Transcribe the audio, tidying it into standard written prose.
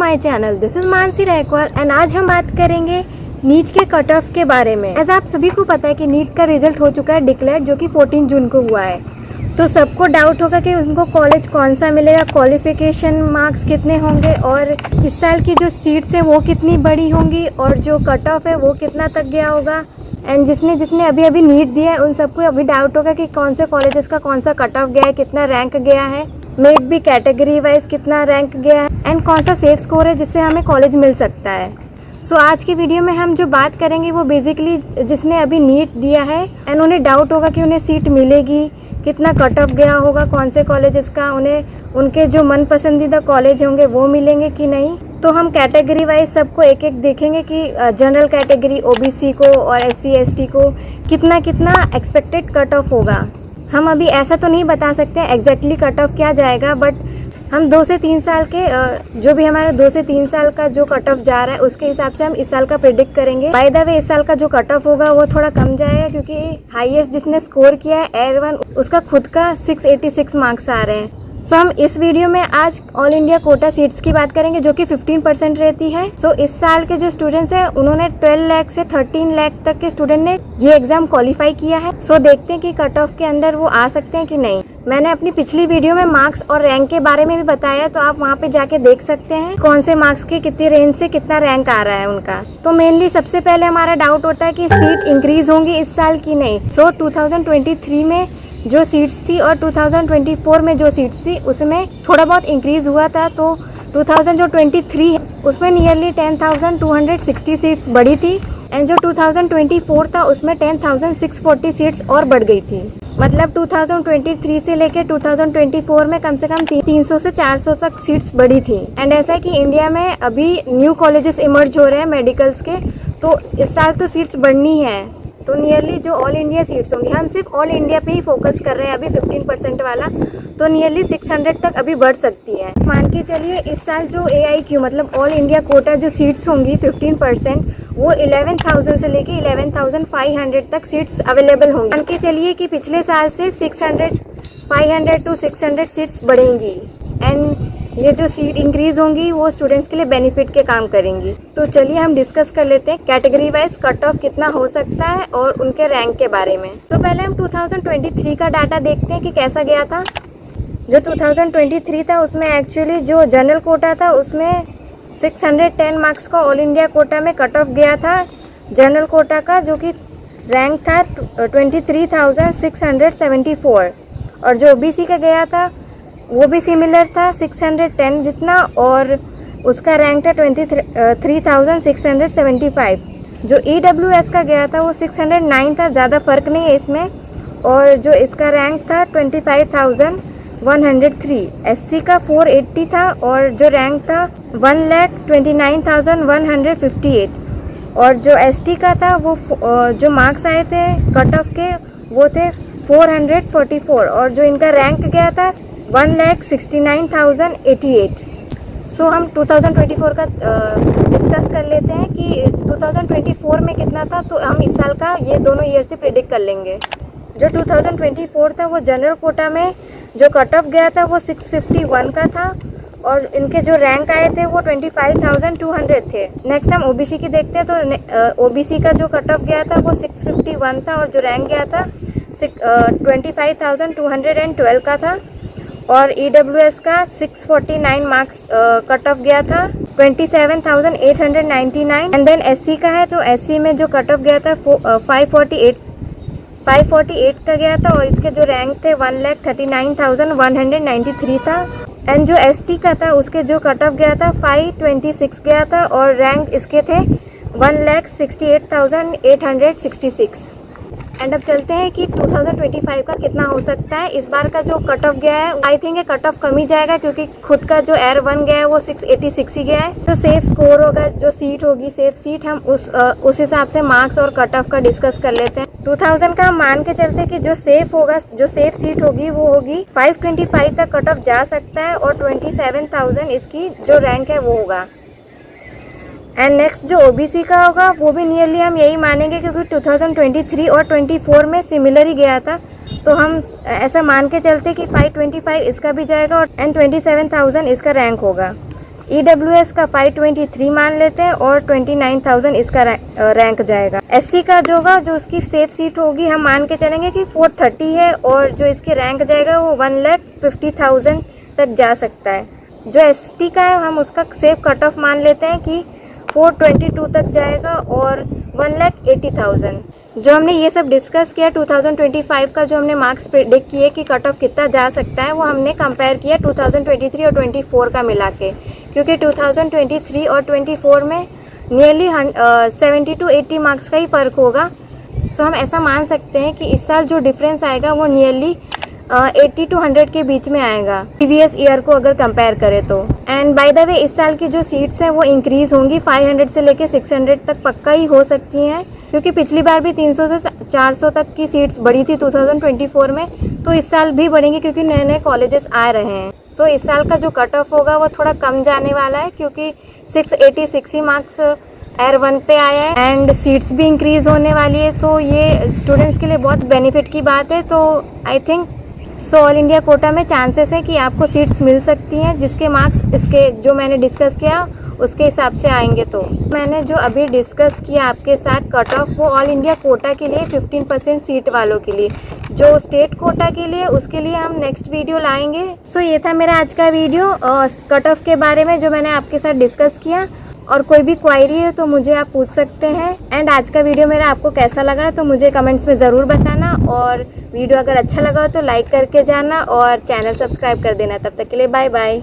My channel. This is Mansi Raikwar and आज हम बात करेंगे नीट के कट ऑफ के बारे में। एज आप सभी को पता है कि नीट का रिजल्ट हो चुका है डिक्लेयर, जो कि 14 जून को हुआ है। तो सबको डाउट होगा कि उनको कॉलेज कौन सा मिलेगा, क्वालिफिकेशन मार्क्स कितने होंगे और इस साल की जो सीट्स है वो कितनी बड़ी होंगी और जो कट ऑफ है वो कितना तक गया होगा। एंड जिसने अभी नीट दिया है उन सबको अभी डाउट होगा कि कौन से कॉलेजेस का कौन सा कट ऑफ गया है, कितना रैंक गया है, मेट भी कैटेगरी वाइज कितना रैंक गया है एंड कौन सा सेफ स्कोर है जिससे हमें कॉलेज मिल सकता है। सो आज की वीडियो में हम जो बात करेंगे वो बेसिकली जिसने अभी नीट दिया है एंड उन्हें डाउट होगा कि उन्हें सीट मिलेगी, कितना कट ऑफ गया होगा, कौन से कॉलेजेस का उन्हें उनके जो मन पसंदीदा कॉलेज होंगे वो मिलेंगे कि नहीं। तो हम कैटेगरी वाइज सबको एक एक देखेंगे कि जनरल कैटेगरी ओबीसी को और एससी एसटी को कितना एक्सपेक्टेड कट ऑफ होगा। हम अभी ऐसा तो नहीं बता सकते एग्जैक्टली कट ऑफ क्या जाएगा, बट हम 2 से 3 साल के जो भी हमारा 2 से 3 साल का जो कट ऑफ जा रहा है उसके हिसाब से हम इस साल का प्रेडिक्ट करेंगे। बाय द वे इस साल का जो कट ऑफ होगा वो थोड़ा कम जाएगा क्योंकि हाईएस्ट जिसने स्कोर किया है एयर 1 उसका खुद का 686 मार्क्स आ रहे हैं। सो हम इस वीडियो में आज ऑल इंडिया कोटा सीट्स की बात करेंगे जो कि 15% रहती है। सो इस साल के जो स्टूडेंट्स हैं उन्होंने 12 लाख से 13 लाख तक के स्टूडेंट ने ये एग्जाम क्वालिफाई किया है। सो देखते हैं कि कट ऑफ के अंदर वो आ सकते हैं कि नहीं। मैंने अपनी पिछली वीडियो में मार्क्स और रैंक के बारे में भी बताया, तो आप वहाँ पे जाके देख सकते हैं कौन से मार्क्स के कितनी रेंज से कितना रैंक आ रहा है उनका। तो मेनली सबसे पहले हमारा डाउट होता है कि सीट इंक्रीज होंगी इस साल की नहीं। सो 2023 में जो सीट्स थी और 2024 में जो सीट्स थी उसमें थोड़ा बहुत इंक्रीज हुआ था। तो 2023 है उसमें नियरली 10,260 सीट्स बढ़ी थी एंड जो 2024 था उसमें 10,640 सीट्स और बढ़ गई थी। मतलब 2023 से लेकर 2024 में कम से कम 300 से 400 तक सीट्स बढ़ी थी। एंड ऐसा है कि इंडिया में अभी न्यू कॉलेजेस इमर्ज हो रहे हैं मेडिकल्स के, तो इस साल तो सीट्स बढ़नी है। तो नियरली जो ऑल इंडिया सीट्स होंगी, हम सिर्फ ऑल इंडिया पे ही फोकस कर रहे हैं अभी 15% वाला, तो नियरली 600 तक अभी बढ़ सकती है। मान के चलिए इस साल जो AIQ मतलब ऑल इंडिया कोटा जो सीट्स होंगी 15% वो 11,000 से लेके 11,500 तक सीट्स अवेलेबल होंगी। मान के चलिए कि पिछले साल से 500 to 600 सीट्स बढ़ेंगी एंड ये जो सीट इंक्रीज होंगी वो स्टूडेंट्स के लिए बेनिफिट के काम करेंगी। तो चलिए हम डिस्कस कर लेते हैं कैटेगरी वाइज कट ऑफ कितना हो सकता है और उनके रैंक के बारे में। तो पहले हम 2023 का डाटा देखते हैं कि कैसा गया था। जो 2023 था उसमें एक्चुअली जो जनरल कोटा था उसमें 610 मार्क्स का ऑल इंडिया कोटा में कट ऑफ गया था जनरल कोटा का, जो कि रैंक था 23,674। और जो ओबीसी का गया था वो भी सिमिलर था 610 जितना और उसका रैंक था 23,675। जो EWS का गया था वो 609 था, ज़्यादा फर्क नहीं है इसमें, और जो इसका रैंक था 25,103। SC का 480 था और जो रैंक था 1,29,158। और जो ST का था वो जो मार्क्स आए थे कट ऑफ के वो थे 444 और जो इनका रैंक गया था 1,69,088। सो हम 2024 का डिस्कस कर लेते हैं कि 2024 में कितना था। तो हम इस साल का ये दोनों ईयर से प्रेडिक्ट कर लेंगे। जो 2024 था वो जनरल कोटा में जो कट ऑफ गया था वो 651 का था और इनके जो रैंक आए थे वो 25,200 थे। नेक्स्ट हम ओबीसी की देखते हैं। तो ओबीसी का जो कट ऑफ गया था वो 651 था और जो रैंक गया था 25,212 का था। और EWS का 649 मार्क्स कट ऑफ गया था 27,899। एंड देन SC का है तो SC में जो कट ऑफ गया था 548 का गया था और इसके जो रैंक थे 1,39,193 था। एंड जो ST का था उसके जो कट ऑफ गया था 526 गया था और रैंक इसके थे 1,68,866। एंड अब चलते हैं कि 2025 का कितना हो सकता है। इस बार का जो कट ऑफ गया है आई थिंक कट ऑफ कम ही जाएगा क्योंकि खुद का जो एयर 1 गया है वो 686 ही गया है। तो सेफ स्कोर होगा, जो सीट होगी सेफ सीट, हम उस हिसाब से मार्क्स और कट ऑफ का डिस्कस कर लेते हैं। 2000 का हम मान के चलते हैं कि जो सेफ होगा, जो सेफ सीट होगी वो होगी 525 तक कट ऑफ जा सकता है और 27,000 इसकी जो रैंक है वो होगा। एंड नेक्स्ट जो ओबीसी का होगा वो भी नियरली हम यही मानेंगे क्योंकि 2023 और 24 में सिमिलर ही गया था, तो हम ऐसा मान के चलते कि 525 इसका भी जाएगा और 27,000 इसका रैंक होगा। EWS का 523 मान लेते हैं और 29,000 इसका रैंक जाएगा। SC का जो होगा, जो उसकी सेफ सीट होगी, हम मान के चलेंगे कि 430 है और जो इसकी रैंक जाएगा वो 1,50,000 तक जा सकता है। जो ST का है हम उसका सेफ कट ऑफ मान लेते हैं कि 422 तक जाएगा और 1,80,000। जो हमने ये सब डिस्कस किया 2025 का, जो हमने मार्क्स प्रेडिक्ट किए कि कट ऑफ कितना जा सकता है, वो हमने कंपेयर किया 2023 और 24 का मिला के, क्योंकि 2023 और 24 में नियरली 70 to 80 मार्क्स का ही फ़र्क होगा। सो हम ऐसा मान सकते हैं कि इस साल जो डिफरेंस आएगा वो नियरली 80 to 100 के बीच में आएगा प्रीवियस ईयर को अगर कंपेयर करें तो। एंड बाय द वे इस साल की जो सीट्स हैं वो इंक्रीज़ होंगी, 500 से लेके 600 तक पक्का ही हो सकती हैं, क्योंकि पिछली बार भी 300 से 400 तक की सीट्स बढ़ी थी 2024 में, तो इस साल भी बढ़ेंगी क्योंकि नए नए कॉलेजेस आ रहे हैं। सो इस साल का जो कट ऑफ होगा वो थोड़ा कम जाने वाला है, क्योंकि 686 मार्क्स Air 1 पे आया है एंड सीट्स भी इंक्रीज़ होने वाली है, तो ये स्टूडेंट्स के लिए बहुत बेनिफिट की बात है। तो I think all India quota में चांसेस है कि आपको सीट्स मिल सकती हैं, जिसके मार्क्स इसके जो मैंने डिस्कस किया उसके हिसाब से आएंगे। तो मैंने जो अभी डिस्कस किया आपके साथ कट ऑफ, वो ऑल इंडिया कोटा के लिए 15% सीट वालों के लिए। जो स्टेट कोटा के लिए, उसके लिए हम नेक्स्ट वीडियो लाएंगे। सो ये था मेरा आज का वीडियो कट ऑफ के बारे में जो मैंने आपके साथ डिस्कस किया, और कोई भी क्वायरी है तो मुझे आप पूछ सकते हैं। एंड आज का वीडियो मेरा आपको कैसा लगा तो मुझे कमेंट्स में ज़रूर बताना, और वीडियो अगर अच्छा लगा हो तो लाइक करके जाना और चैनल सब्सक्राइब कर देना। तब तक के लिए बाय बाय।